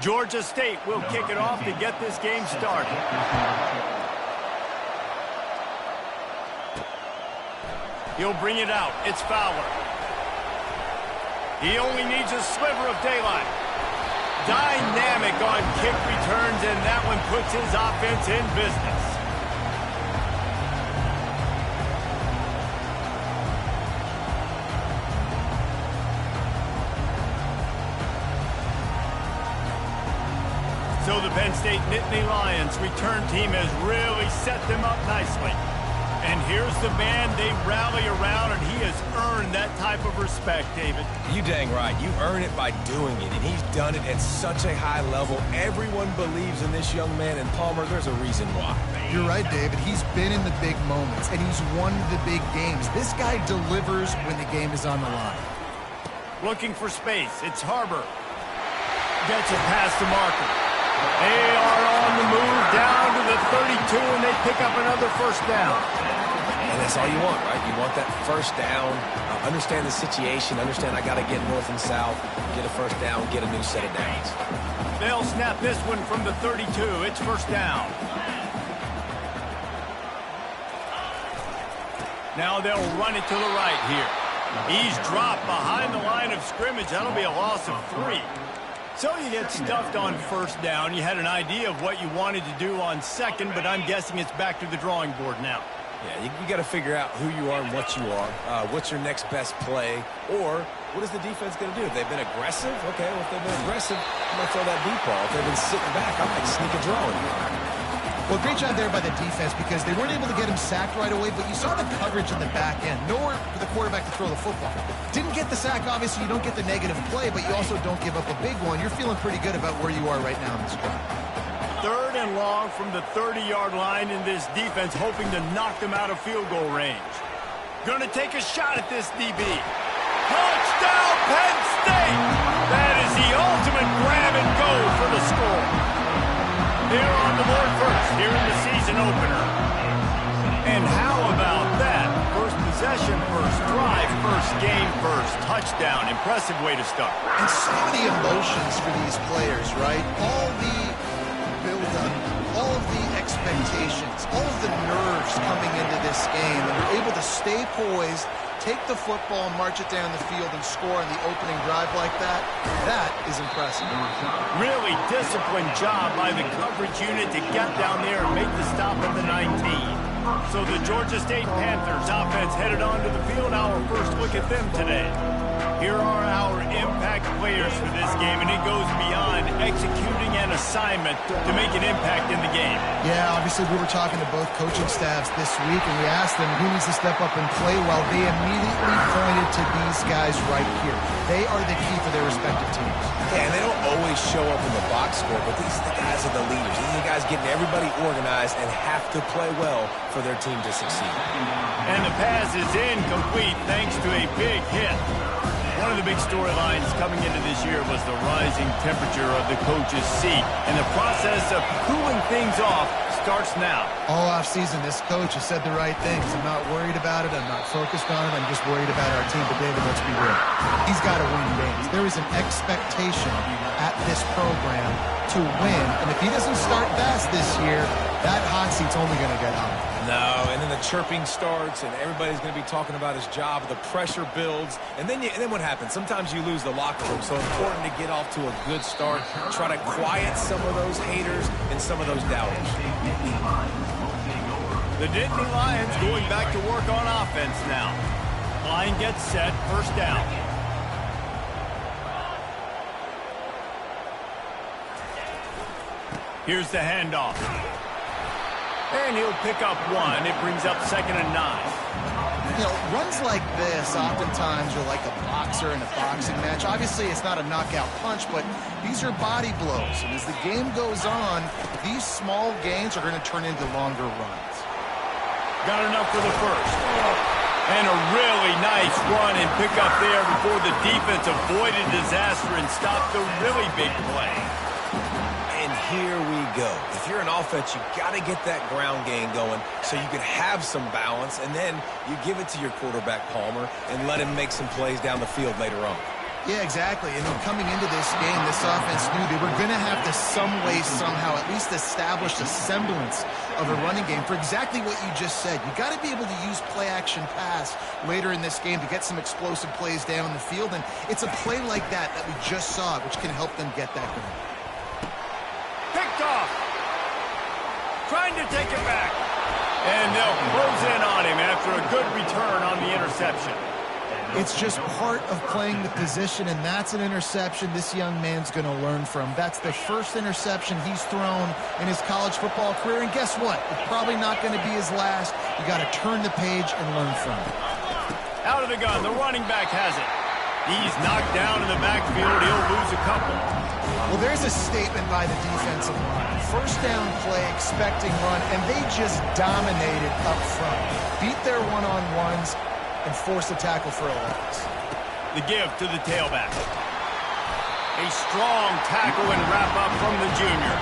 Georgia State will kick it off to get this game started. He'll bring it out. It's Fowler. He only needs a sliver of daylight. Dynamic on kick returns, and that one puts his offense in business. So the Penn State Nittany Lions return team has really set them up nicely. And here's the man they rally around, and he has earned that type of respect, David. You dang right. You earn it by doing it, and he's done it at such a high level. Everyone believes in this young man, and Palmer, there's a reason why. You're right, David. He's been in the big moments, and he's won the big games. This guy delivers when the game is on the line. Looking for space. It's Harbor. Gets it past the marker. They are on the move down to the 32, and they pick up another first down. And that's all you want, right? You want that first down, understand the situation, understand I got to get north and south, get a first down, get a new set of downs. They'll snap this one from the 32. It's first down. Now they'll run it to the right here. He's dropped behind the line of scrimmage. That'll be a loss of 3. So you get stuffed on first down. You had an idea of what you wanted to do on second, but I'm guessing it's back to the drawing board now. Yeah, you got to figure out who you are and what you are. What's your next best play? Or what is the defense going to do? If they've been aggressive, okay, well, if they've been aggressive, I'm going to throw that deep ball. If they've been sitting back, I might sneak a draw in. Well, great job there by the defense because they weren't able to get him sacked right away, but you saw the coverage in the back end. Nowhere for the quarterback to throw the football. Didn't get the sack, obviously you don't get the negative play, but you also don't give up a big one. You're feeling pretty good about where you are right now in this drive. 3rd and long from the 30-yard line in this defense, hoping to knock them out of field goal range. Gonna take a shot at this DB. Touchdown, Penn State! That is the ultimate grab and go for the score. They're on the board first here in the season opener. And how about that? First possession, first drive, first game, first touchdown. Impressive way to start. And so many emotions for these players, right? All the build-up, all of the expectations, all of the nerves coming into this game, and they're able to stay poised, take the football, march it down the field, and score on the opening drive like that. That is impressive. Really disciplined job by the coverage unit to get down there and make the stop at the 19. So the Georgia State Panthers offense headed onto the field. Our first look at them today. Here are our impact players for this game, and it goes beyond executing an assignment to make an impact in the game. Yeah, obviously we were talking to both coaching staffs this week, and we asked them who needs to step up and play well. They immediately pointed to these guys right here. They are the key for their respective teams. Yeah, and they don't always show up in the box score, but these are the guys are the leaders. These are the guys getting everybody organized and have to play well for their team to succeed. And the pass is incomplete thanks to a big hit. One of the big storylines coming into this year was the rising temperature of the coach's seat, and the process of cooling things off starts now. All offseason, this coach has said the right things. I'm not worried about it. I'm not focused on it. I'm just worried about our team. But, David, let's be real. He's got to win games. There is an expectation at this program to win, and if he doesn't start fast this year, that hot seat's only going to get hot. No, and then the chirping starts, and everybody's going to be talking about his job. The pressure builds, and then what happens? Sometimes you lose the locker room, so important to get off to a good start. Try to quiet some of those haters and some of those doubters. The Nittany Lions going back to work on offense now. Line gets set, first down. Here's the handoff. And he'll pick up 1. It brings up 2nd and 9. You know, runs like this oftentimes are like a boxer in a boxing match. Obviously, it's not a knockout punch, but these are body blows. And as the game goes on, these small gains are going to turn into longer runs. Got enough for the first. And a really nice run and pick up there before the defense avoided disaster and stopped the really big play. And here we go. If you're an offense, you got to get that ground game going so you can have some balance, and then you give it to your quarterback, Palmer, and let him make some plays down the field later on. Yeah, exactly. And coming into this game, this offense knew they were going to have to some way, somehow, at least establish a semblance of a running game for exactly what you just said. You got to be able to use play-action pass later in this game to get some explosive plays down the field. And it's a play like that we just saw, which can help them get that going. Picked off. Trying to take it back. And they'll close in on him after a good return on the interception. It's just part of playing the position, and that's an interception this young man's going to learn from. That's the first interception he's thrown in his college football career, and guess what? It's probably not going to be his last. You got to turn the page and learn from it. Out of the gun, the running back has it. He's knocked down in the backfield. He'll lose a couple. Well, there's a statement by the defensive line. First down play, expecting run, and they just dominated up front. Beat their one-on-ones and force a tackle for a loss. The give to the tailback. A strong tackle and wrap-up from the junior.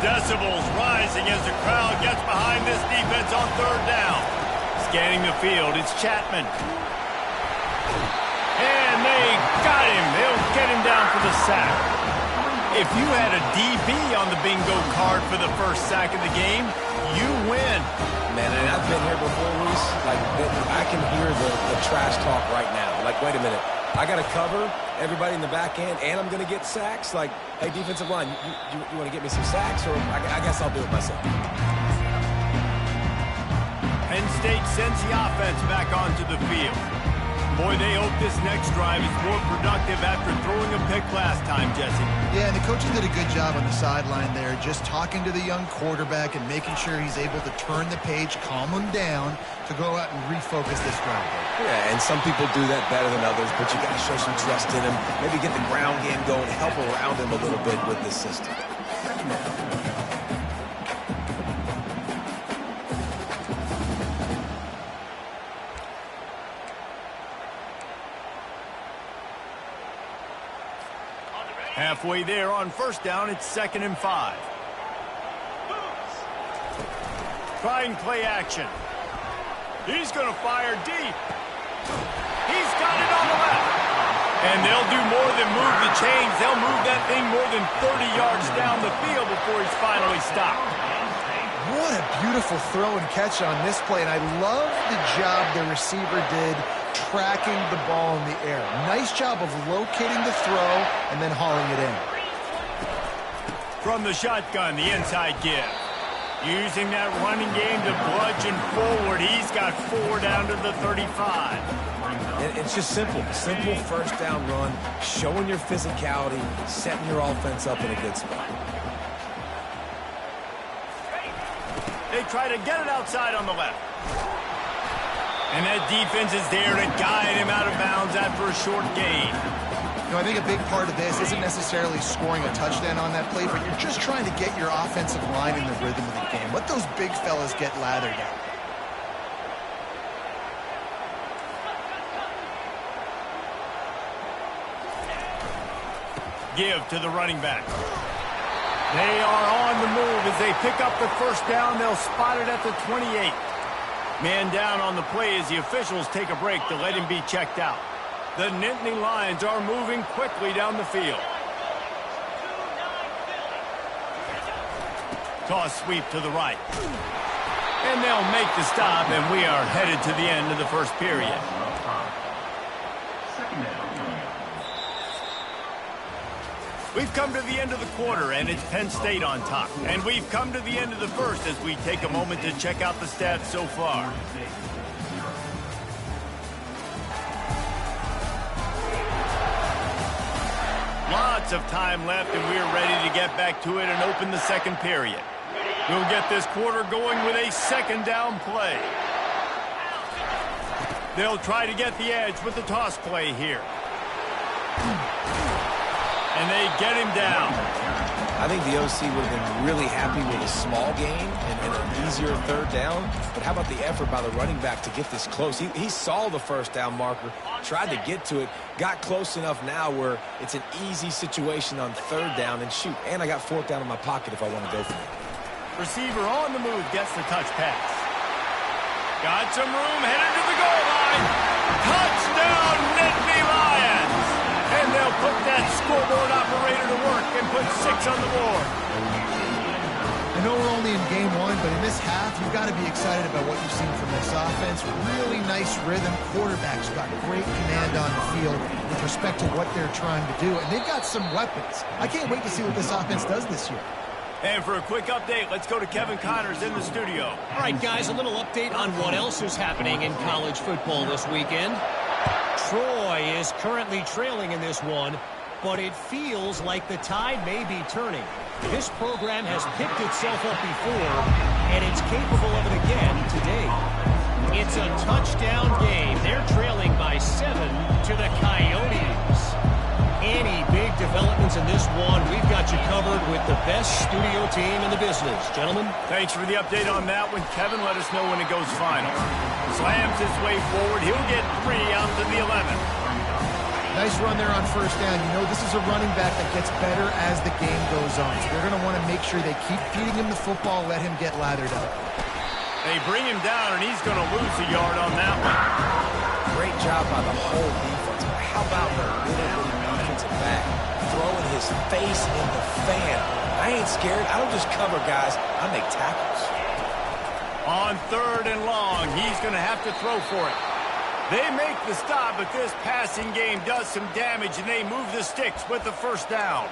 Decibels rising as the crowd gets behind this defense on third down. Scanning the field, it's Chapman. And they got him. They'll get him down for the sack. If you had a DB on the bingo card for the first sack of the game, you win. Man, and I've been here before, Luis. Like, I can hear the trash talk right now. Like, wait a minute. I got to cover everybody in the back end, and I'm going to get sacks. Like, hey, defensive line, you want to get me some sacks? Or I guess I'll do it myself. Penn State sends the offense back onto the field. Boy, they hope this next drive is more productive after throwing a pick last time, Jesse. Yeah, and the coaches did a good job on the sideline there, just talking to the young quarterback and making sure he's able to turn the page, calm him down to go out and refocus this drive. Yeah, and some people do that better than others, but you got to show some trust in him. Maybe get the ground game going, help around him a little bit with this system. Halfway there on first down, it's 2nd and 5. Trying play action. He's going to fire deep. He's got it on the left. And they'll do more than move the chains. They'll move that thing more than 30 yards down the field before he's finally stopped. What a beautiful throw and catch on this play, and I love the job the receiver did tracking the ball in the air. Nice job of locating the throw and then hauling it in. From the shotgun, the inside give. Using that running game to bludgeon forward. He's got 4 down to the 35. It's just simple. Simple first down run, showing your physicality, setting your offense up in a good spot. They try to get it outside on the left. And that defense is there to guide him out of bounds after a short gain. You know, I think a big part of this isn't necessarily scoring a touchdown on that play, but you're just trying to get your offensive line in the rhythm of the game. Let those big fellas get lathered out. Give to the running back. They are on the move as they pick up the first down. They'll spot it at the 28. Man down on the play as the officials take a break to let him be checked out. The Nittany Lions are moving quickly down the field. Toss sweep to the right. And they'll make the stop, and we are headed to the end of the first period. We've come to the end of the quarter, and it's Penn State on top. And we've come to the end of the first as we take a moment to check out the stats so far. Lots of time left, and we're ready to get back to it and open the second period. We'll get this quarter going with a second down play. They'll try to get the edge with the toss play here. And they get him down. I think the OC would have been really happy with a small gain and an easier third down. But how about the effort by the running back to get this close? He saw the first down marker, tried to get to it, got close enough now where it's an easy situation on third down, and shoot, and I got fourth down in my pocket if I want to go for it. Receiver on the move gets the touch pass. Got some room, headed to the goal line. Touchdown, Nittany Lions! And they'll put that scoreboard operator to work and put 6 on the board. I know we're only in game 1, but in this half, you've got to be excited about what you've seen from this offense. Really nice rhythm. Quarterbacks got great command on the field with respect to what they're trying to do. And they've got some weapons. I can't wait to see what this offense does this year. And for a quick update, let's go to Kevin Connors in the studio. All right, guys, a little update on what else is happening in college football this weekend. Troy is currently trailing in this one, but it feels like the tide may be turning. This program has picked itself up before, and it's capable of it again today. It's a touchdown game. They're trailing by 7 to the Coyotes. Any big developments in this one, we've got you covered with the best studio team in the business. Gentlemen? Thanks for the update on that one. Kevin, let us know when it goes final. Slams his way forward. He'll get 3 out to the 11. Nice run there on first down. You know, this is a running back that gets better as the game goes on. So they're going to want to make sure they keep feeding him the football, let him get lathered up. They bring him down, and he's going to lose a yard on that one. Great job by the whole defense. How about the middle defensive back throwing his face in the fan? I ain't scared. I don't just cover guys. I make tackles. On 3rd and long, he's going to have to throw for it. They make the stop, but this passing game does some damage, and they move the sticks with the first down.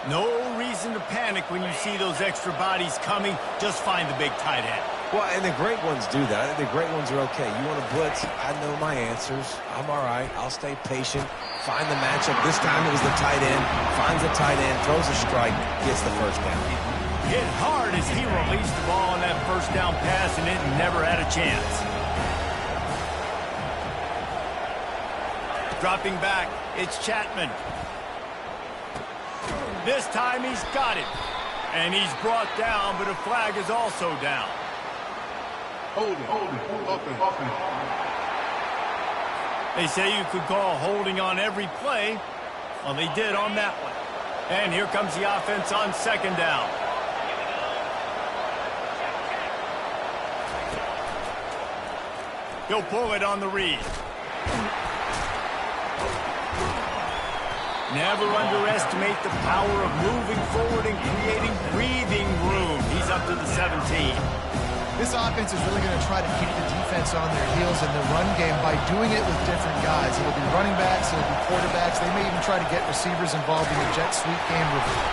No reason to panic when you see those extra bodies coming. Just find the big tight end. Well, and the great ones do that. I think the great ones are okay. You want to blitz? I know my answers. I'm all right. I'll stay patient. Find the matchup. This time it was the tight end. Finds the tight end, throws a strike, gets the first down. Hit hard as he released the ball on that first down pass, and it never had a chance. Dropping back, it's Chapman. This time he's got it. And he's brought down, but a flag is also down. Holding. They say you could call holding on every play. Well, they did on that one. And here comes the offense on 2nd down. He'll pull it on the read. Never underestimate the power of moving forward and creating breathing room. He's up to the 17. This offense is really going to try to keep the defense on their heels in the run game by doing it with different guys. It'll be running backs, it'll be quarterbacks. They may even try to get receivers involved in the jet sweep game review.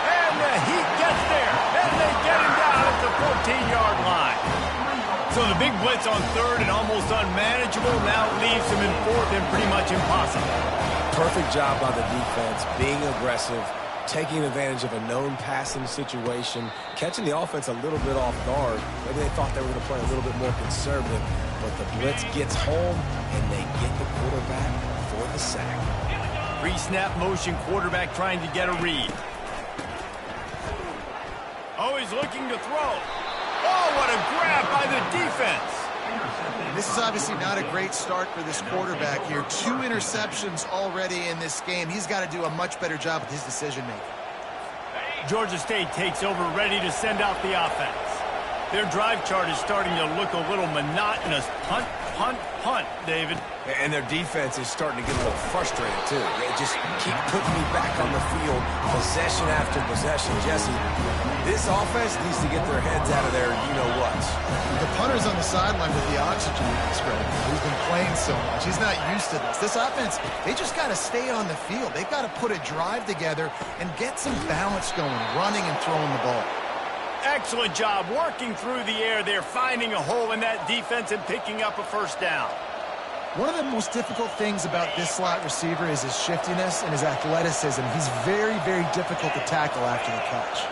And the heat gets there, and they get him down at the 14-yard line. So the big blitz on 3rd and almost unmanageable now leaves him in 4th and pretty much impossible. Perfect job by the defense, being aggressive, taking advantage of a known passing situation, catching the offense a little bit off guard. Maybe they thought they were going to play a little bit more conservative, but the blitz gets home, and they get the quarterback for the sack. Pre-snap motion, quarterback trying to get a read. Oh, he's looking to throw. Oh, what a grab by the defense. This is obviously not a great start for this quarterback here. 2 interceptions already in this game. He's got to do a much better job with his decision-making. Georgia State takes over, ready to send out the offense. Their drive chart is starting to look a little monotonous. Punt, punt, punt, David. And their defense is starting to get a little frustrated, too. They just keep putting me back on the field, possession after possession. Jesse, this offense needs to get their heads out of their you-know-whats. The punter's on the sideline with the oxygen mask right now. He's been playing so much. He's not used to this. This offense, they just got to stay on the field. They've got to put a drive together and get some balance going, running and throwing the ball. Excellent job working through the air there, finding a hole in that defense and picking up a first down. One of the most difficult things about this slot receiver is his shiftiness and his athleticism. He's very, very difficult to tackle after the catch.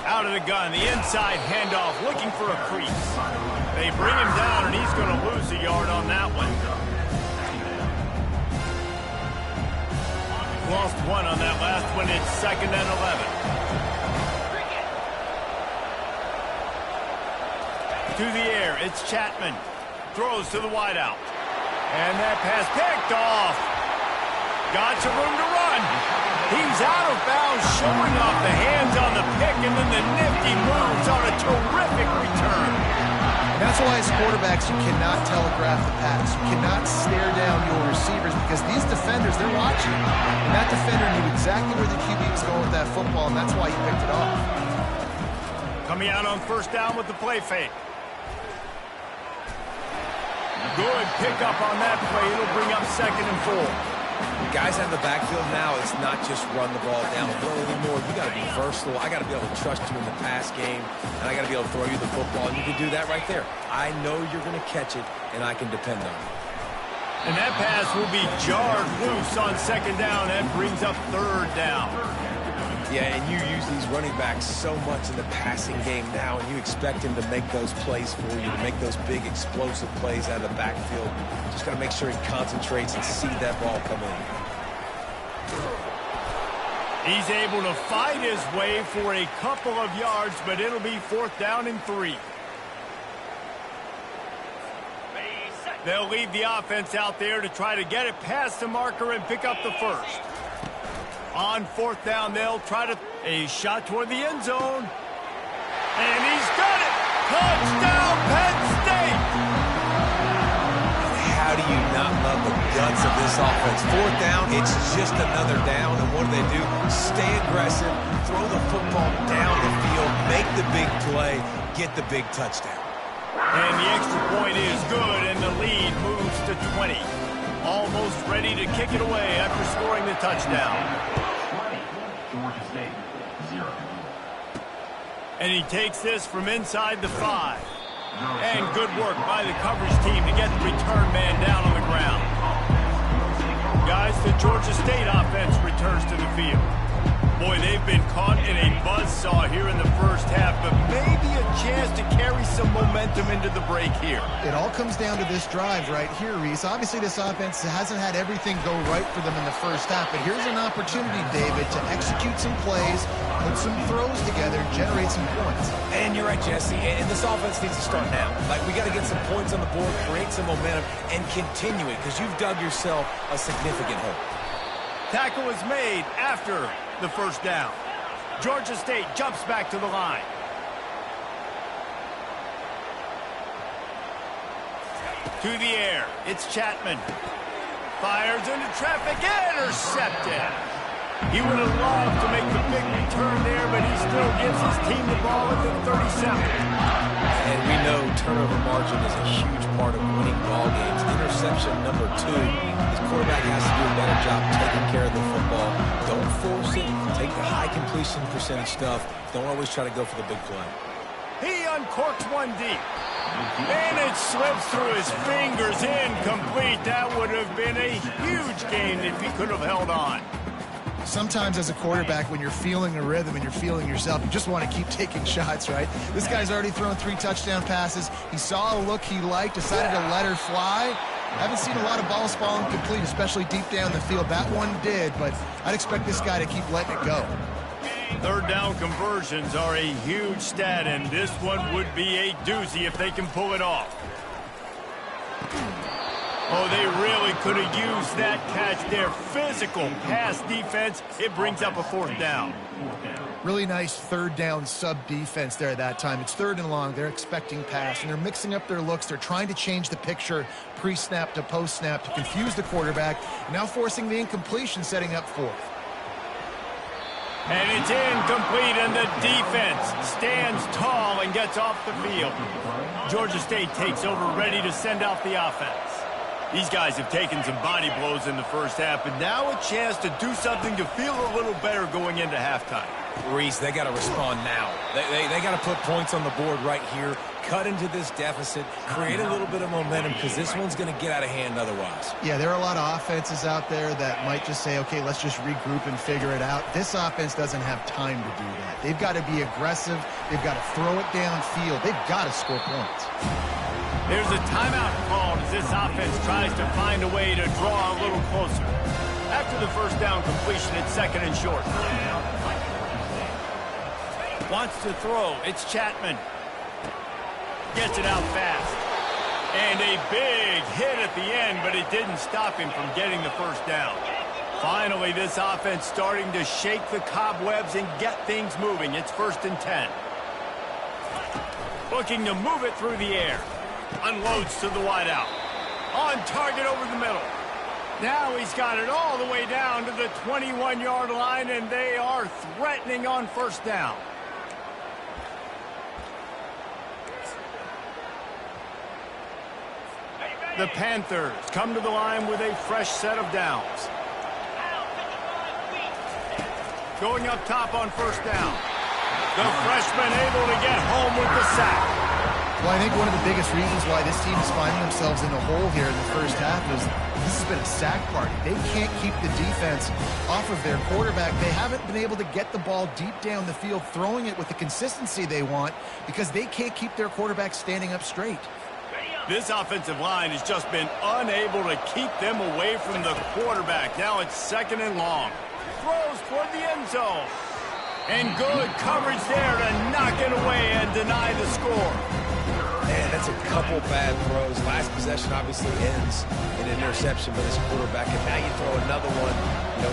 Out of the gun, the inside handoff, looking for a crease. They bring him down, and he's going to lose a yard on that one. lost one on that last one. It's 2nd and 11. To the air, it's Chapman. Throws to the wideout. And that pass picked off. Got some room to run. He's out of bounds, showing off the hands on the pick, and then the nifty moves on a terrific return. And that's why as quarterbacks, you cannot telegraph the pass. You cannot stare down your receivers because these defenders, they're watching. And that defender knew exactly where the QB was going with that football, and that's why he picked it off. Coming out on 1st down with the play fake. Good pickup on that play. It'll bring up 2nd and 4. The guys out of the backfield now, it's not just run the ball downhill anymore. You got to be versatile. I got to be able to trust you in the pass game, and I got to be able to throw you the football, and you can do that right there. I know you're going to catch it, and I can depend on it. And that pass will be jarred loose on 2nd down. That brings up 3rd down. Yeah, and you use these running backs so much in the passing game now, and you expect him to make those plays for you, to make those big explosive plays out of the backfield. Just got to make sure he concentrates and see that ball come in. He's able to fight his way for a couple of yards, but it'll be 4th down and 3. They'll leave the offense out there to try to get it past the marker and pick up the 1st. On 4th down, they'll try to... A shot toward the end zone. And he's done it! Touchdown, Penn State! How do you not love the guts of this offense? 4th down, it's just another down. And what do? Stay aggressive, throw the football down the field, make the big play, get the big touchdown. And the extra point is good, and the lead moves to 20. Almost ready to kick it away after scoring the touchdown. Georgia State, 0. And he takes this from inside the 5. And good work by the coverage team to get the return man down on the ground. Guys, the Georgia State offense returns to the field. Boy, they've been caught in a buzzsaw here in the 1st half, but maybe a chance to carry some momentum into the break here. It all comes down to this drive right here, Reese. Obviously, this offense hasn't had everything go right for them in the 1st half, but here's an opportunity, David, to execute some plays, put some throws together, generate some points. And you're right, Jesse, and this offense needs to start now. Like, we got to get some points on the board, create some momentum, and continue it, because you've dug yourself a significant hole. Tackle is made after the 1st down. Georgia State jumps back to the line. To the air, it's Chapman. Fires into traffic, intercepted. He would have loved to make the big return there, but he still gives his team the ball at the 37. And we know turnover margin is a huge part of winning ball games. Interception number 2. His quarterback has to do a better job taking care of the football. Don't force it. Take the high completion percentage stuff. Don't always try to go for the big play. He uncorks one deep. And it slips through his fingers, incomplete. That would have been a huge gain if he could have held on. Sometimes as a quarterback, when you're feeling a rhythm and you're feeling yourself, you just want to keep taking shots, right? This guy's already thrown 3 touchdown passes. He saw a look he liked, decided to let her fly. I haven't seen a lot of balls fall incomplete, especially deep down the field. That one did, but I'd expect this guy to keep letting it go. 3rd down conversions are a huge stat, and this one would be a doozy if they can pull it off. Oh, they really could have used that catch there. Physical pass defense. It brings up a 4th down. Really nice 3rd down sub-defense there at that time. It's 3rd and long. They're expecting pass, and they're mixing up their looks. They're trying to change the picture pre-snap to post-snap to confuse the quarterback, now forcing the incompletion, setting up 4th. And it's incomplete, and the defense stands tall and gets off the field. Georgia State takes over, ready to send out the offense. These guys have taken some body blows in the 1st half, but now a chance to do something to feel a little better going into halftime. Reese, they got to respond now. They got to put points on the board right here, cut into this deficit, create a little bit of momentum, because this one's going to get out of hand otherwise. Yeah, there are a lot of offenses out there that might just say, okay, let's just regroup and figure it out. This offense doesn't have time to do that. They've got to be aggressive. They've got to throw it downfield. They've got to score points. There's a timeout called as this offense tries to find a way to draw a little closer. After the first down completion, it's 2nd and short. Wants to throw. It's Chapman. Gets it out fast. And a big hit at the end, but it didn't stop him from getting the first down. Finally, this offense starting to shake the cobwebs and get things moving. It's 1st and 10. Looking to move it through the air. Unloads to the wideout. On target over the middle. Now he's got it all the way down to the 21-yard line, and they are threatening on 1st down. The Panthers come to the line with a fresh set of downs. Going up top on 1st down. The freshman able to get home with the sack. Well, I think one of the biggest reasons why this team is finding themselves in a hole here in the first half is this has been a sack party. They can't keep the defense off of their quarterback. They haven't been able to get the ball deep down the field, throwing it with the consistency they want because they can't keep their quarterback standing up straight. This offensive line has just been unable to keep them away from the quarterback. Now it's 2nd and long. Throws toward the end zone. And good coverage there to knock it away and deny the score. Man, that's a couple bad throws. Last possession obviously ends in an interception for this quarterback. And now you throw another one,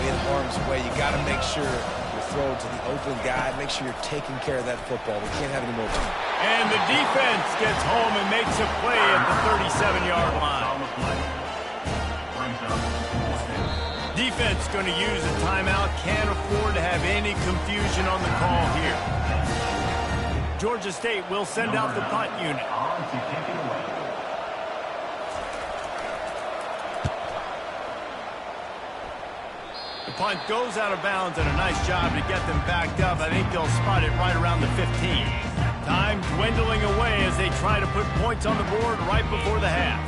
in harm's way. You got to make sure you throw to the open guy. Make sure you're taking care of that football. We can't have any more time. And the defense gets home and makes a play at the 37-yard line. Defense going to use a timeout. Can't afford to have any confusion on the call here. Georgia State will send out the punt unit. The punt goes out of bounds, and a nice job to get them backed up. I think they'll spot it right around the 15. Time dwindling away as they try to put points on the board right before the half.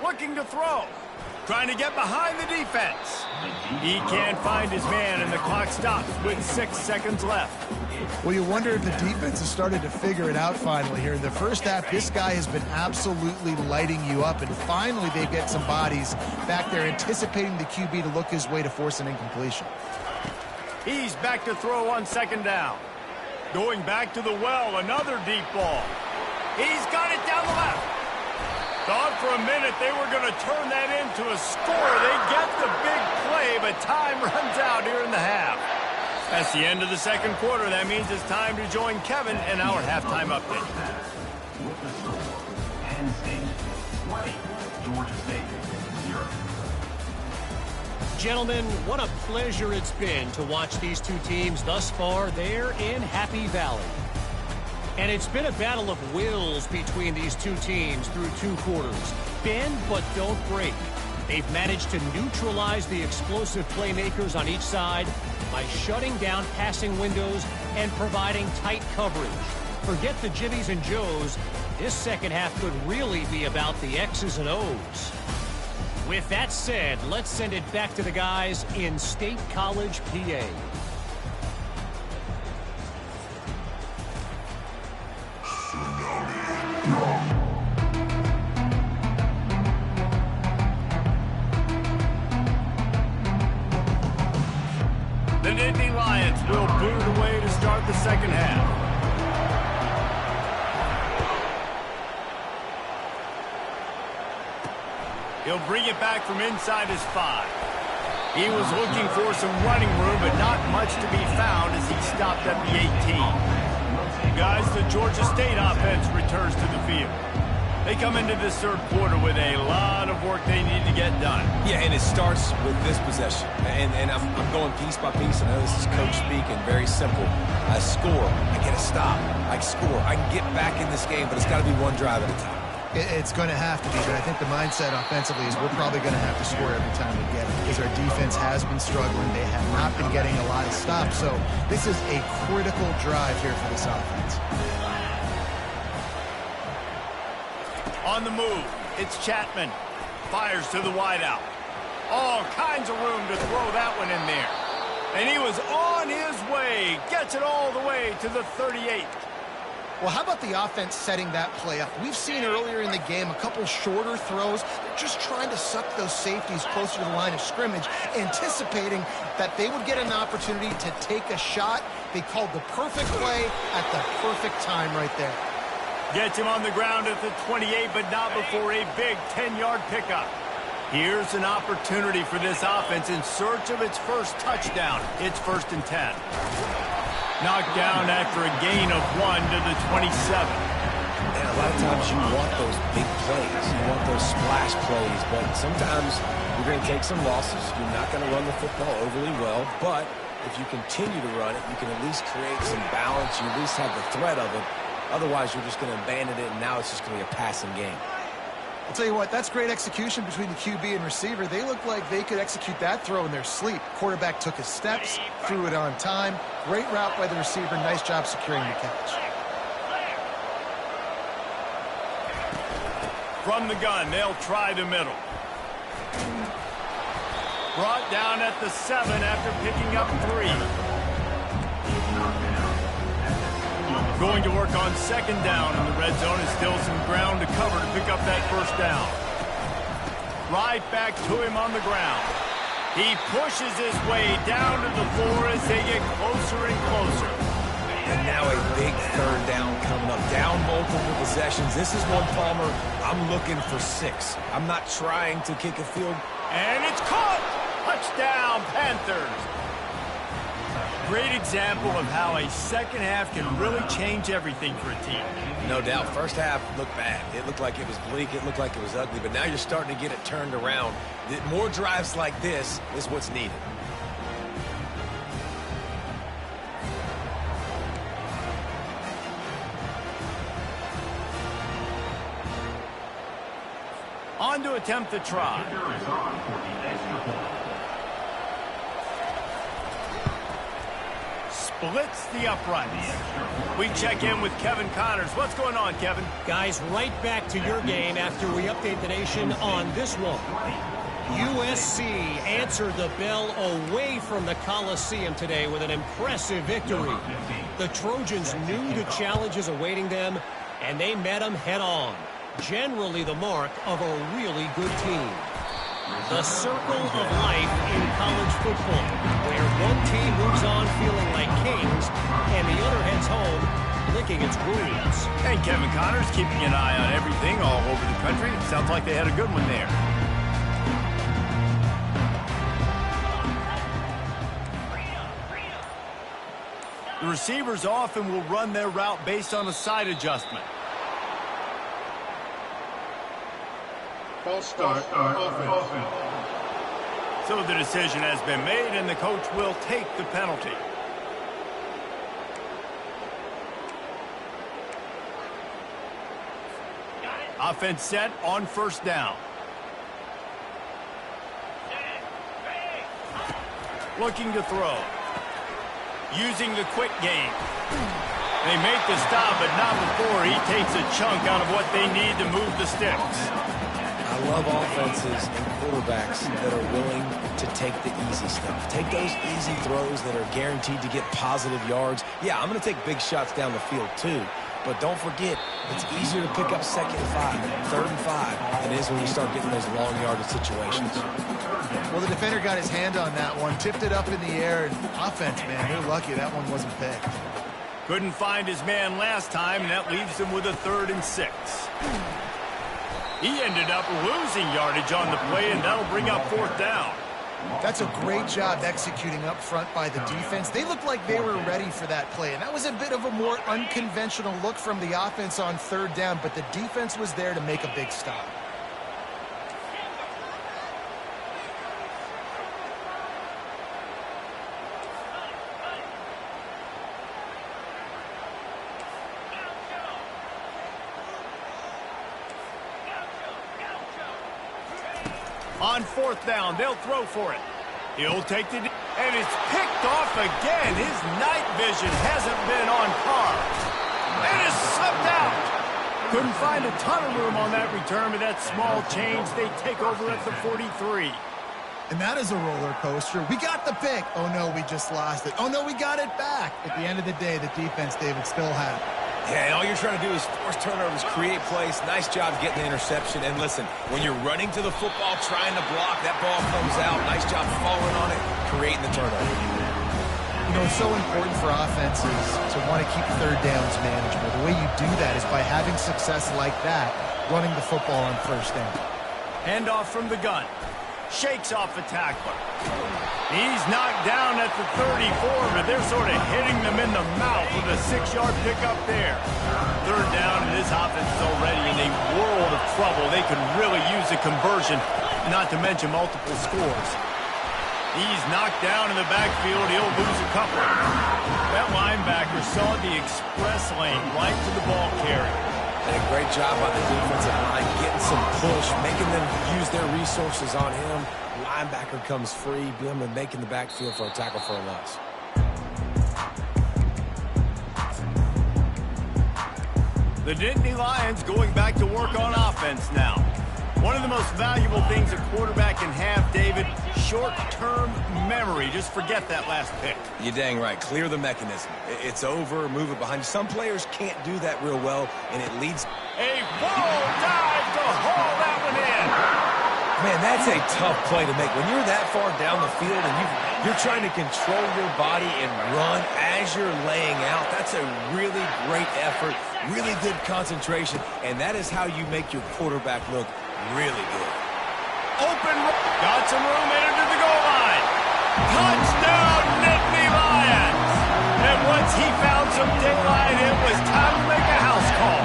Looking to throw. Trying to get behind the defense. He can't find his man, and the clock stops with 6 seconds left. Well, you wonder if the defense has started to figure it out finally here. In the first half, this guy has been absolutely lighting you up, and finally they get some bodies back there anticipating the QB to look his way to force an incompletion. He's back to throw on 2nd down. Going back to the well, another deep ball. He's got it down the left. Thought for a minute they were going to turn that into a score. They get the big play, but time runs out here in the half. That's the end of the 2nd quarter. That means it's time to join Kevin in our halftime update. With the score, Penn State 20, Georgia State 0. Gentlemen, what a pleasure it's been to watch these two teams thus far there in Happy Valley. And it's been a battle of wills between these two teams through 2 quarters. Bend but don't break. They've managed to neutralize the explosive playmakers on each side by shutting down passing windows and providing tight coverage. Forget the Jimmies and Joes. This second half could really be about the X's and O's. With that said, let's send it back to the guys in State College, PA. The Nittany Lions will boot away to start the second half. He'll bring it back from inside his 5. He was looking for some running room, but not much to be found as he stopped at the 18. Guys, the Georgia State offense returns to the field. They come into this third quarter with a lot of work they need to get done. Yeah, and it starts with this possession. And I'm going piece by piece. I know this is coach speaking, very simple. I score, I get a stop, I score. I can get back in this game, but it's got to be one drive at a time. It's going to have to be, but I think the mindset offensively is we're probably going to have to score every time we get it because our defense has been struggling. They have not been getting a lot of stops, so this is a critical drive here for this offense. On the move, it's Chapman. Fires to the wideout. All kinds of room to throw that one in there. And he was on his way. Gets it all the way to the 38. Well, how about the offense setting that play up? We've seen earlier in the game a couple shorter throws. They're just trying to suck those safeties closer to the line of scrimmage, anticipating that they would get an opportunity to take a shot. They called the perfect play at the perfect time right there. Gets him on the ground at the 28, but not before a big 10-yard pickup. Here's an opportunity for this offense in search of its first touchdown. It's 1st and 10. Knocked down after a gain of 1 to the 27. And a lot of times you want those big plays. You want those splash plays, but sometimes you're going to take some losses. You're not going to run the football overly well, but if you continue to run it, you can at least create some balance. You at least have the threat of it. Otherwise, you're just going to abandon it, and now it's just going to be a passing game. I'll tell you what, that's great execution between the QB and receiver. They look like they could execute that throw in their sleep. Quarterback took his steps, threw it on time. Great route by the receiver. Nice job securing the catch. From the gun, they'll try the middle. Brought down at the 7 after picking up 3. Going to work on 2nd down in the red zone, and still some ground to cover to pick up that 1st down. Right back to him on the ground. He pushes his way down to the floor as they get closer and closer. And now a big 3rd down coming up. Down multiple possessions. This is one, Palmer, I'm looking for 6. I'm not trying to kick a field. And it's caught! Touchdown, Panthers! Great example of how a second half can really change everything for a team. No doubt. First half looked bad. It looked like it was bleak. It looked like it was ugly. But now you're starting to get it turned around. More drives like this is what's needed. On to attempt the try. Splits the uprights. We check in with Kevin Connors. What's going on, Kevin? Guys, right back to your game after we update the nation on this one. USC answered the bell away from the Coliseum today with an impressive victory. The Trojans knew the challenges awaiting them, and they met them head-on. Generally the mark of a really good team. The circle of life in college football, where one team moves on feeling like kings, and the other heads home licking its wounds. And Kevin Connors keeping an eye on everything all over the country. It sounds like they had a good one there. The receivers often will run their route based on a side adjustment. False start, offense. So the decision has been made, and the coach will take the penalty. Offense set on 1st down. Looking to throw. Using the quick game. They make the stop, but not before he takes a chunk out of what they need to move the sticks. I love offenses and quarterbacks that are willing to take the easy stuff. Take those easy throws that are guaranteed to get positive yards. Yeah, I'm going to take big shots down the field too, but don't forget, it's easier to pick up 2nd and 5, 3rd and 5 than it is when you start getting those long yardage situations. Well, the defender got his hand on that one, tipped it up in the air, and offense, man, they're lucky that one wasn't picked. Couldn't find his man last time, and that leaves him with a 3rd and 6. He ended up losing yardage on the play, and that'll bring up 4th down. That's a great job executing up front by the defense. They looked like they were ready for that play, and that was a bit of a more unconventional look from the offense on 3rd down, but the defense was there to make a big stop. On 4th down, they'll throw for it. He'll take the... And it's picked off again. His night vision hasn't been on par. And it's sucked out. Couldn't find a ton of room on that return, but that small change, they take over at the 43. And that is a roller coaster. We got the pick. Oh, no, we just lost it. Oh, no, we got it back. At the end of the day, the defense, David, still had it. Yeah, and all you're trying to do is force turnovers, create plays. Nice job getting the interception. And listen, when you're running to the football, trying to block, that ball comes out. Nice job falling on it, creating the turnover. You know, it's so important for offenses to want to keep third downs manageable. The way you do that is by having success like that, running the football on first down. Handoff from the gun. Shakes off the tackler. He's knocked down at the 34, but they're sort of hitting them in the mouth with a 6-yard pickup there. Third down, and this offense is already in a world of trouble. They could really use a conversion, not to mention multiple scores. He's knocked down in the backfield. He'll lose a couple. That linebacker saw the express lane right to the ball carrier. And a great job by the defensive line, getting some push, making them use their resources on him. Linebacker comes free, boom, and making the backfield for a tackle for a loss. The Nittany Lions going back to work on offense now. One of the most valuable things a quarterback can have, David, short-term memory. Just forget that last pick. You're dang right. Clear the mechanism. It's over, move it behind you. Some players can't do that real well, and it leads... A full dive to haul that one in. Man, that's a tough play to make. When you're that far down the field and you're trying to control your body and run as you're laying out, that's a really great effort, really good concentration, and that is how you make your quarterback look really good. Open, got some room into the goal line. Touchdown, Nittany Lions. And once he found some daylight, it was time to make a house call.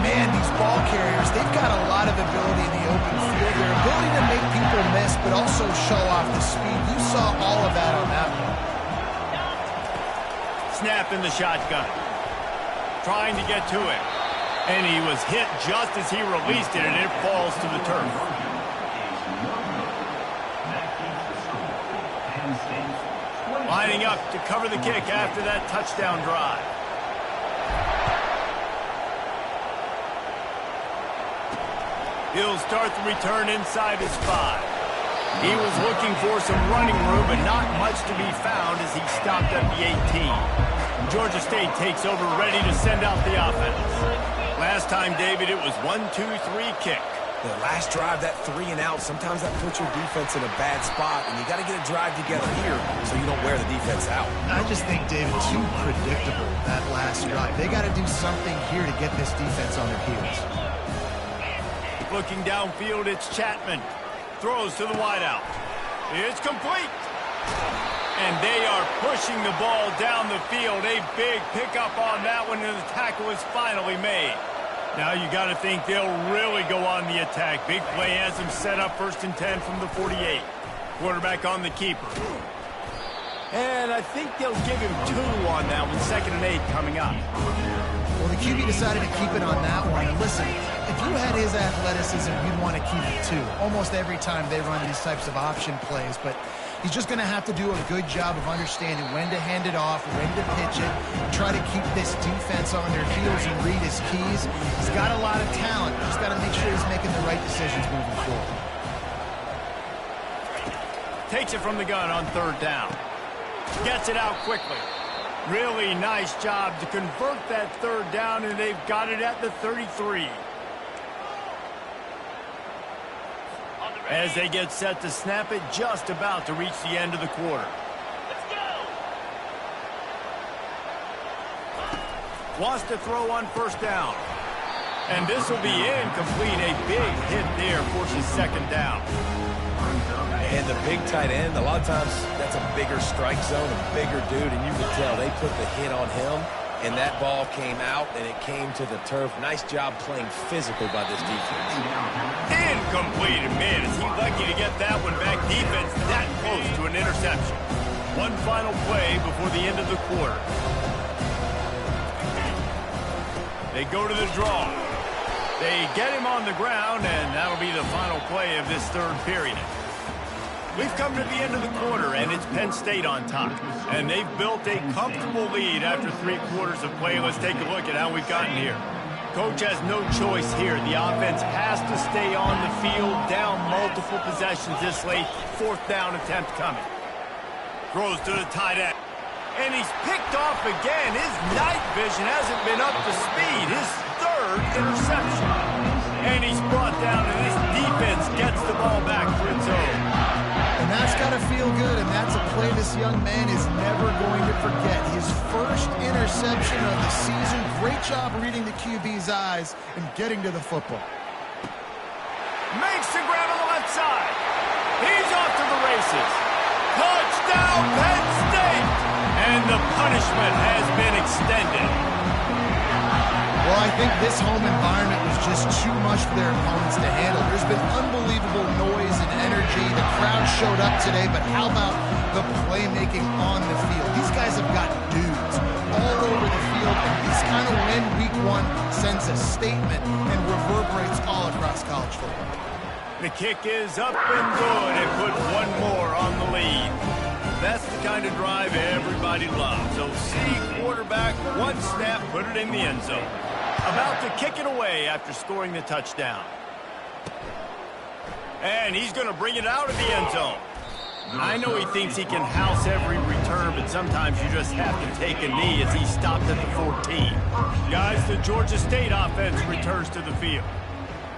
Man, these ball carriers, they've got a lot of ability in the open field. Their ability to make people miss, but also show off the speed. You saw all of that on that one. Snap in the shotgun. Trying to get to it. And he was hit just as he released it, and it falls to the turf. Lining up to cover the kick after that touchdown drive. He'll start the return inside his 5. He was looking for some running room, but not much to be found as he stopped at the 18. Georgia State takes over, ready to send out the offense. Last time, David, it was 1-2-3 kick. The last drive, that 3 and out, sometimes that puts your defense in a bad spot, and you got to get a drive together here so you don't wear the defense out. I just think, David, too predictable, that last drive. They got to do something here to get this defense on their heels. Looking downfield, it's Chapman. Throws to the wideout. It's complete. And they are pushing the ball down the field. A big pickup on that one, and the tackle is finally made. Now you got to think they'll really go on the attack. Big play has them set up 1st and 10 from the 48. Quarterback on the keeper. And I think they'll give him 2 on that one. 2nd and 8 coming up. Well, the QB decided to keep it on that one. And listen, if you had his athleticism, you'd want to keep it too. Almost every time they run these types of option plays. But he's just going to have to do a good job of understanding when to hand it off, when to pitch it, try to keep this defense on their heels and read his keys. He's got a lot of talent. Just got to make sure he's making the right decisions moving forward. Takes it from the gun on 3rd down. Gets it out quickly. Really nice job to convert that 3rd down, and they've got it at the 33. As they get set to snap it, just about to reach the end of the quarter. Let's go. Wants to throw on 1st down. And this will be incomplete. A big hit there forces 2nd down. And the big tight end, a lot of times that's a bigger strike zone, a bigger dude, and you can tell they put the hit on him, and that ball came out, and it came to the turf. Nice job playing physical by this defense. Incomplete. Man, is he lucky to get that one back. Defense that close to an interception. One final play before the end of the quarter. They go to the draw. They get him on the ground, and that'll be the final play of this 3rd period. We've come to the end of the quarter, and it's Penn State on top. And they've built a comfortable lead after 3 quarters of play. Let's take a look at how we've gotten here. Coach has no choice here. The offense has to stay on the field, down multiple possessions this late. 4th down attempt coming. Throws to the tight end. And he's picked off again. His night vision hasn't been up to speed. His third interception. And he's brought down, and this defense gets the ball back for its own. And that's got to feel good, and that's a play this young man is never going to forget. His first interception of the season. Great job reading the QB's eyes and getting to the football. Makes the grab on the left side. He's off to the races. Touchdown, Penn State! And the punishment has been extended. Well, I think this home environment was just too much for their opponents to handle. There's been unbelievable noise and energy. The crowd showed up today, but how about the playmaking on the field? These guys have got dudes all over the field, and this kind of win week one sends a statement and reverberates all across college football. The kick is up and good and put one more on the lead. That's the kind of drive everybody loves. So see quarterback, one snap, put it in the end zone. About to kick it away after scoring the touchdown. And he's going to bring it out of the end zone. I know he thinks he can house every return, but sometimes you just have to take a knee as he stopped at the 14. Guys, the Georgia State offense returns to the field.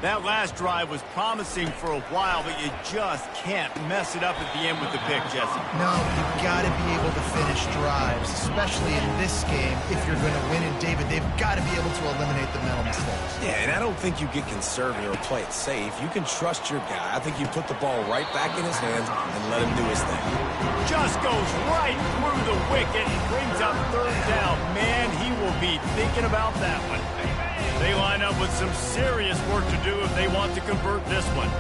That last drive was promising for a while, but you just can't mess it up at the end with the pick, Jesse. No, you've got to be able to finish drives, especially in this game. If you're going to win, and David, they've got to be able to eliminate the mental mistakes. Yeah, and I don't think you get conservative or play it safe. You can trust your guy. I think you put the ball right back in his hands and let him do his thing. Just goes right through the wicket and brings up third down. Man, he will be thinking about that one. They line up with some serious work to do if they want to convert this one.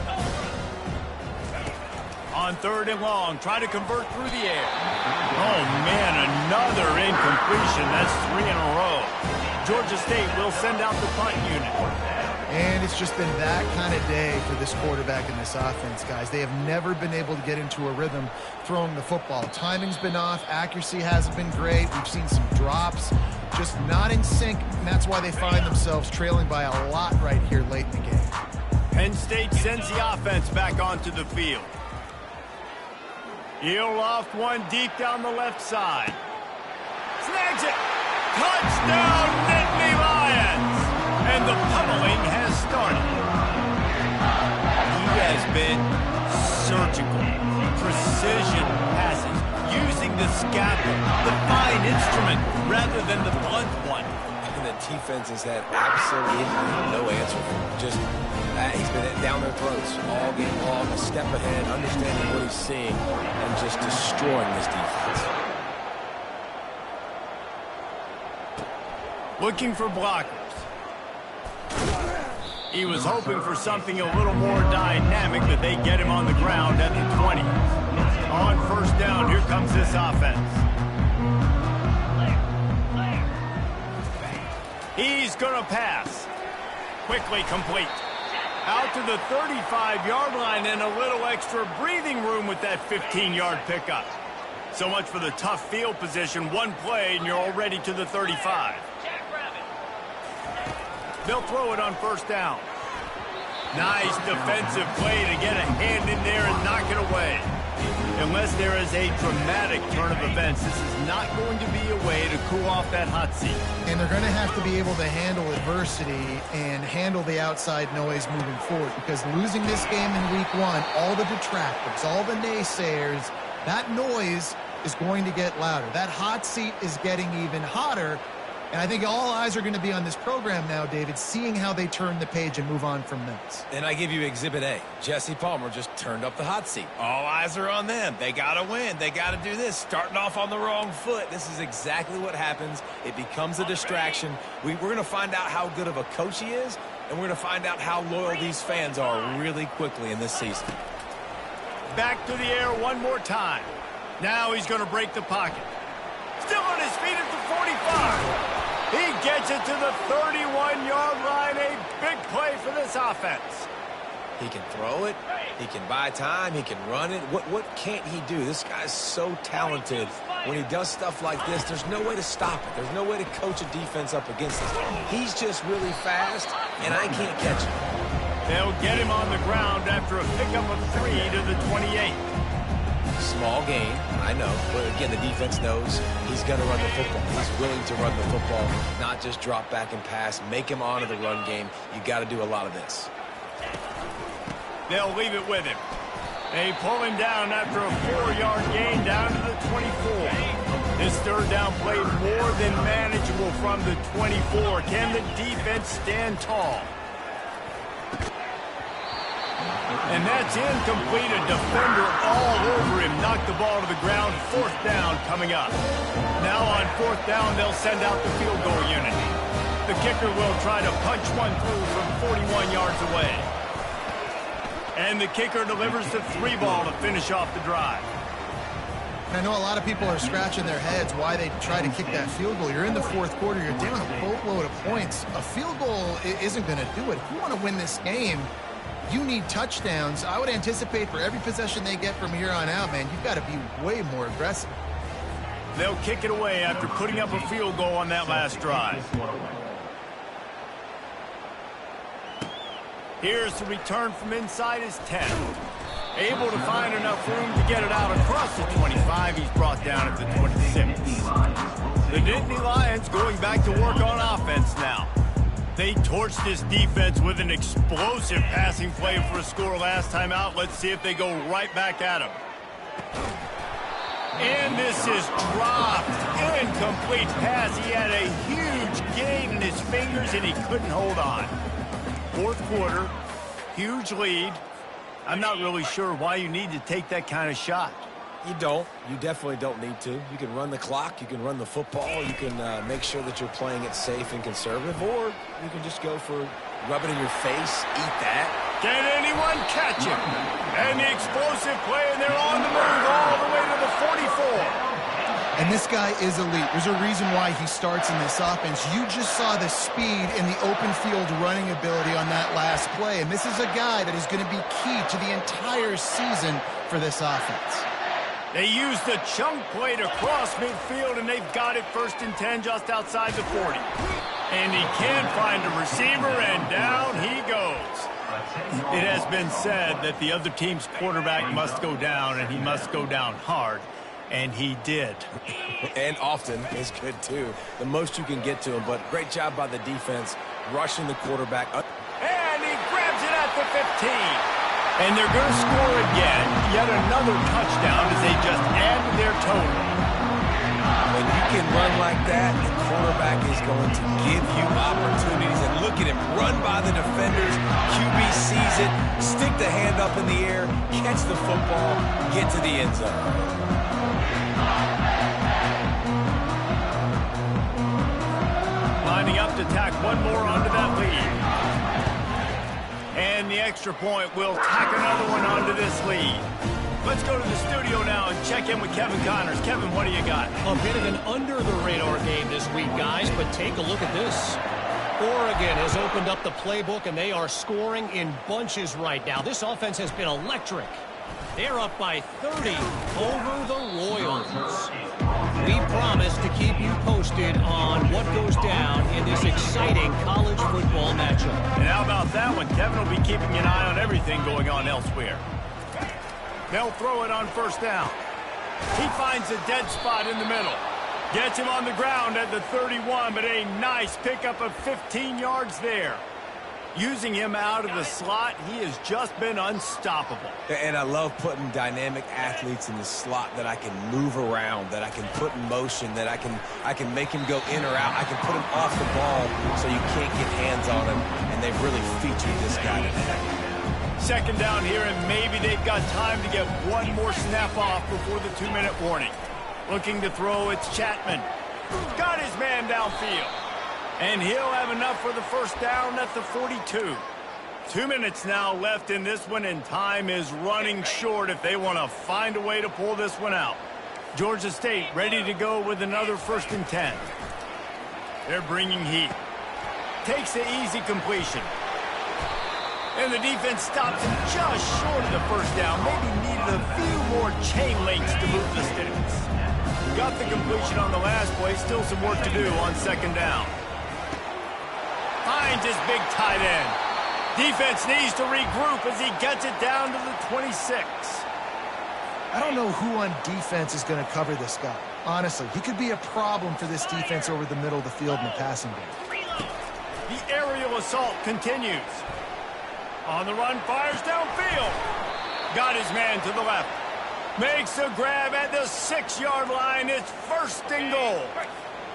On third and long, try to convert through the air. Oh, man, another incompletion. That's 3 in a row. Georgia State will send out the punt unit. And it's just been that kind of day for this quarterback and this offense, guys. They have never been able to get into a rhythm throwing the football. Timing's been off. Accuracy hasn't been great. We've seen some drops. Just not in sync, and that's why they find themselves trailing by a lot right here late in the game. Penn State sends the offense back onto the field. He'll loft one deep down the left side. Snags it. Touchdown, Nittany Lions! And the pummeling has started. He has been surgical. Precision passes. Using the scalpel, the fine instrument, rather than the blunt one. And the defense has had absolutely no answer for him. Just, he's been down their throats all game long, a step ahead, understanding what he's seeing, and just destroying this defense. Looking for blockers. He was hoping for something a little more dynamic, but they get him on the ground at the 20. On first down, here comes this offense. He's going to pass. Quickly complete. Out to the 35-yard line and a little extra breathing room with that 15-yard pickup. So much for the tough field position. One play and you're already to the 35. They'll throw it on first down. Nice defensive play to get a hand in there and knock it away. Unless there is a dramatic turn of events, this is not going to be a way to cool off that hot seat. And they're going to have to be able to handle adversity and handle the outside noise moving forward, because losing this game in week one, all the detractors, all the naysayers, that noise is going to get louder. That hot seat is getting even hotter. And I think all eyes are going to be on this program now, David, seeing how they turn the page and move on from this. And I give you Exhibit A. Jesse Palmer just turned up the hot seat. All eyes are on them. They got to win. They got to do this. Starting off on the wrong foot. This is exactly what happens. It becomes a distraction. We're going to find out how good of a coach he is, and we're going to find out how loyal these fans are really quickly in this season. Back to the air one more time. Now he's going to break the pocket. Still on his feet at the 45. He gets it to the 31-yard line. A big play for this offense. He can throw it. He can buy time. He can run it. What can't he do? This guy's so talented. When he does stuff like this, there's no way to stop it. There's no way to coach a defense up against this. He's just really fast, and I can't catch him. They'll get him on the ground after a pickup of 3 to the 28. Small gain, I know. But again, the defense knows he's going to run the football. He's willing to run the football, not just drop back and pass. Make him honor the run game. You got to do a lot of this. They'll leave it with him. They pull him down after a 4-yard gain down to the 24. This third down play more than manageable from the 24. Can the defense stand tall? And that's incomplete. A defender all over him. Knocked the ball to the ground. 4th down coming up. Now on 4th down, they'll send out the field goal unit. The kicker will try to punch one through from 41 yards away. And the kicker delivers the 3-ball to finish off the drive. I know a lot of people are scratching their heads why they try to kick that field goal. You're in the 4th quarter. You're down a boatload of points. A field goal isn't going to do it. If you want to win this game, you need touchdowns. I would anticipate for every possession they get from here on out, man, you've got to be way more aggressive. They'll kick it away after putting up a field goal on that last drive. Here's the return from inside his 10. Able to find enough room to get it out across the 25. He's brought down at the 26. The Nittany Lions going back to work on offense now. They torched this defense with an explosive passing play for a score last time out. Let's see if they go right back at him. And this is dropped. Incomplete pass. He had a huge gain in his fingers and he couldn't hold on. 4th quarter, huge lead. I'm not really sure why you need to take that kind of shot. You don't. You definitely don't need to. You can run the clock. You can run the football. You can make sure that you're playing it safe and conservative. Or you can just go for rub it in your face, eat that. Can anyone catch him? And the explosive play, and they're on the move all the way to the 44. And this guy is elite. There's a reason why he starts in this offense. You just saw the speed and the open field running ability on that last play. And this is a guy that is going to be key to the entire season for this offense. They use the chunk play to cross midfield, and they've got it 1st and 10 just outside the 40. And he can't find a receiver, and down he goes. It has been said that the other team's quarterback must go down, and he must go down hard. And he did. And often is good, too. The most you can get to him, but great job by the defense rushing the quarterback. And he grabs it at the 15. And they're going to score again. Yet another touchdown as they just add to their total. When you can run like that, the quarterback is going to give you opportunities. And look at him run by the defenders. QB sees it, stick the hand up in the air, catch the football, get to the end zone. Lining up to tack one more onto that lead. And the extra point will tack another one onto this lead. Let's go to the studio now and check in with Kevin Connors. Kevin, what do you got? A bit of an under-the-radar game this week, guys, but take a look at this. Oregon has opened up the playbook, and they are scoring in bunches right now. This offense has been electric. They're up by 30 over the Royals. We promise to keep you posted on what goes down in this exciting college football matchup. And how about that one? Kevin will be keeping an eye on everything going on elsewhere. They'll throw it on 1st down. He finds a dead spot in the middle. Gets him on the ground at the 31, but a nice pickup of 15 yards there. Using him out of the slot, he has just been unstoppable. And I love putting dynamic athletes in the slot that I can move around, that I can put in motion, that I can make him go in or out. I can put him off the ball so you can't get hands on him, and they've really featured this guy today. 2nd down here, and maybe they've got time to get one more snap off before the 2-minute warning. Looking to throw, it's Chapman. Got his man downfield. And he'll have enough for the 1st down at the 42. 2 minutes now left in this one, and time is running short if they want to find a way to pull this one out. Georgia State ready to go with another 1st and 10. They're bringing heat. Takes the easy completion. And the defense stops him just short of the 1st down. Maybe needed a few more chain links to move the sticks. Got the completion on the last play. Still some work to do on 2nd down. Finds his big tight end. Defense needs to regroup as he gets it down to the 26. I don't know who on defense is going to cover this guy. Honestly, he could be a problem for this defense over the middle of the field in the passing game. The aerial assault continues. On the run, fires downfield. Got his man to the left. Makes a grab at the 6-yard line. It's 1st and goal.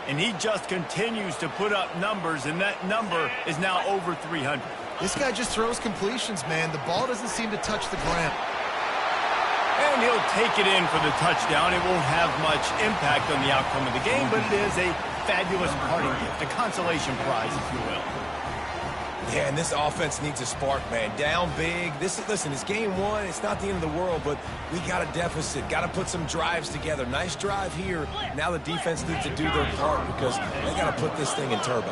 And he just continues to put up numbers, and that number is now over 300. This guy just throws completions, man. The ball doesn't seem to touch the ground. And he'll take it in for the touchdown. It won't have much impact on the outcome of the game, but it is a fabulous parting gift, a consolation prize, if you will. Yeah, and this offense needs a spark, man. Down big. Listen, it's game 1. It's not the end of the world, but we got a deficit. Got to put some drives together. Nice drive here. Now the defense needs to do their part because they got to put this thing in turbo.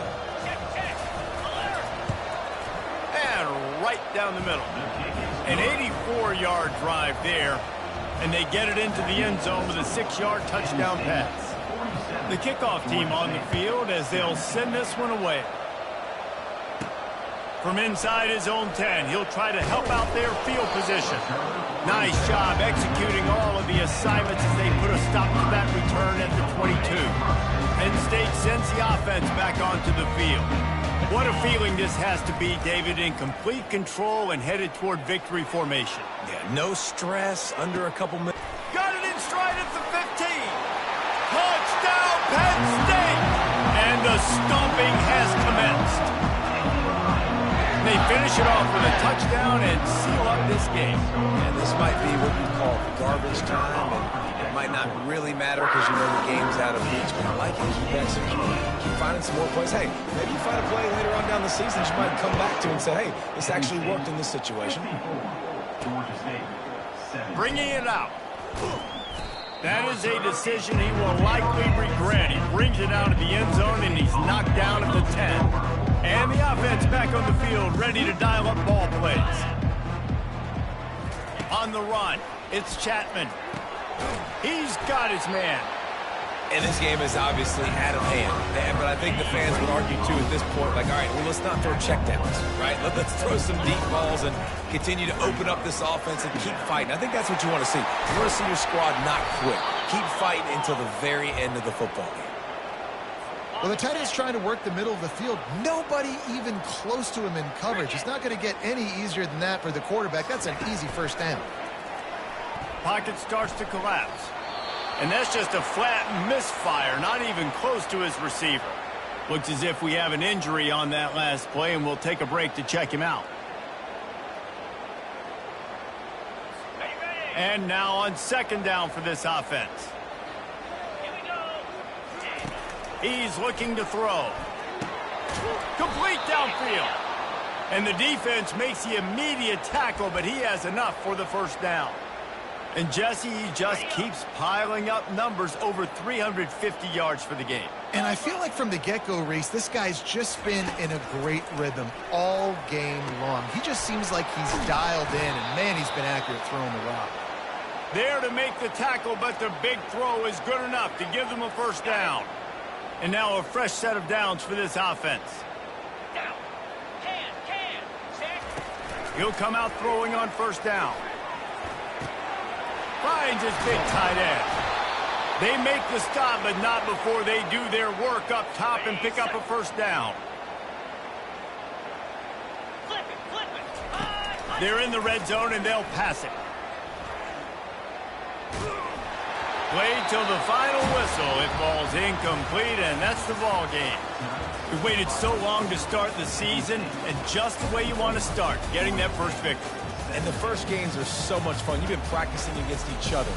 And right down the middle. An 84-yard drive there, and they get it into the end zone with a 6-yard touchdown pass. The kickoff team on the field as they'll send this one away. From inside his own 10, he'll try to help out their field position. Nice job executing all of the assignments as they put a stop to that return at the 22. Penn State sends the offense back onto the field. What a feeling this has to be, David, in complete control and headed toward victory formation. Yeah, no stress, under a couple minutes. Got it in stride at the 15. Touchdown, Penn State! And the stomping has commenced. They finish it off with a touchdown and seal up this game. And this might be what you call garbage time, and it might not really matter because you know the game's out of reach. But I like it. Keep finding some more plays. Hey, maybe you find a play later on down the season you might come back to and say, hey, this actually worked in this situation. Bringing it out. That is a decision he will likely regret. He brings it out of the end zone, and he's knocked down at the 10. And the offense back on the field, ready to dial up ball plays. On the run, it's Chapman. He's got his man. And this game is obviously out of hand. But I think the fans would argue, too, at this point, like, all right, well, let's not throw checkdowns, right? Let's throw some deep balls and continue to open up this offense and keep fighting. I think that's what you want to see. You want to see your squad not quit. Keep fighting until the very end of the football game. Well, the tight end's trying to work the middle of the field. Nobody even close to him in coverage. It's not going to get any easier than that for the quarterback. That's an easy 1st down. Pocket starts to collapse. And that's just a flat misfire, not even close to his receiver. Looks as if we have an injury on that last play, and we'll take a break to check him out. And now on 2nd down for this offense. He's looking to throw. Complete downfield. And the defense makes the immediate tackle, but he has enough for the 1st down. And Jesse, he just keeps piling up numbers, over 350 yards for the game. And I feel like from the get-go, Reese, this guy's just been in a great rhythm all game long. He just seems like he's dialed in, and man, he's been accurate throwing the rock. There to make the tackle, but the big throw is good enough to give them a 1st down. And now a fresh set of downs for this offense. Down. Check. He'll come out throwing on 1st down. Finds his big tight end. They make the stop, but not before they do their work up top and pick up a 1st down. Flip it. They're in the red zone, and they'll pass it. Played till the final whistle. It falls incomplete, and that's the ball game. We've waited so long to start the season, and just the way you want to start, getting that first victory. And the first games are so much fun. You've been practicing against each other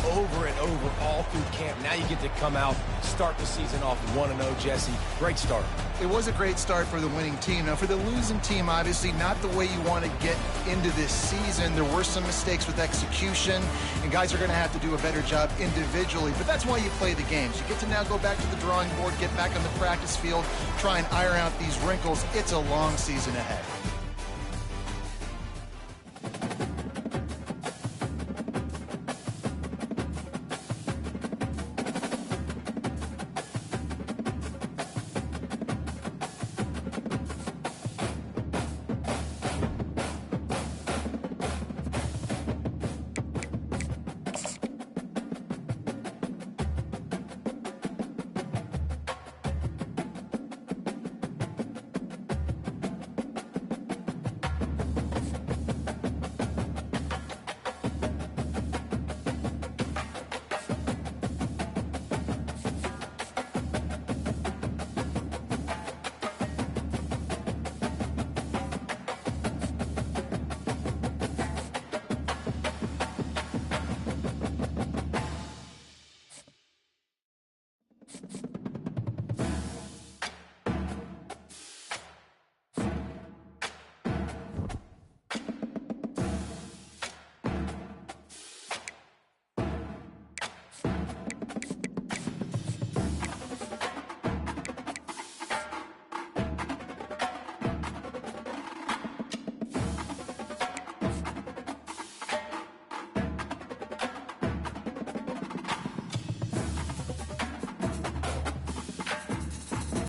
over and over all through camp. Now you get to come out, start the season off 1-0, Jesse. Great start. It was a great start for the winning team. Now, for the losing team, obviously not the way you want to get into this season. There were some mistakes with execution, and guys are going to have to do a better job individually. But that's why you play the games. You get to now go back to the drawing board, get back on the practice field, try and iron out these wrinkles. It's a long season ahead.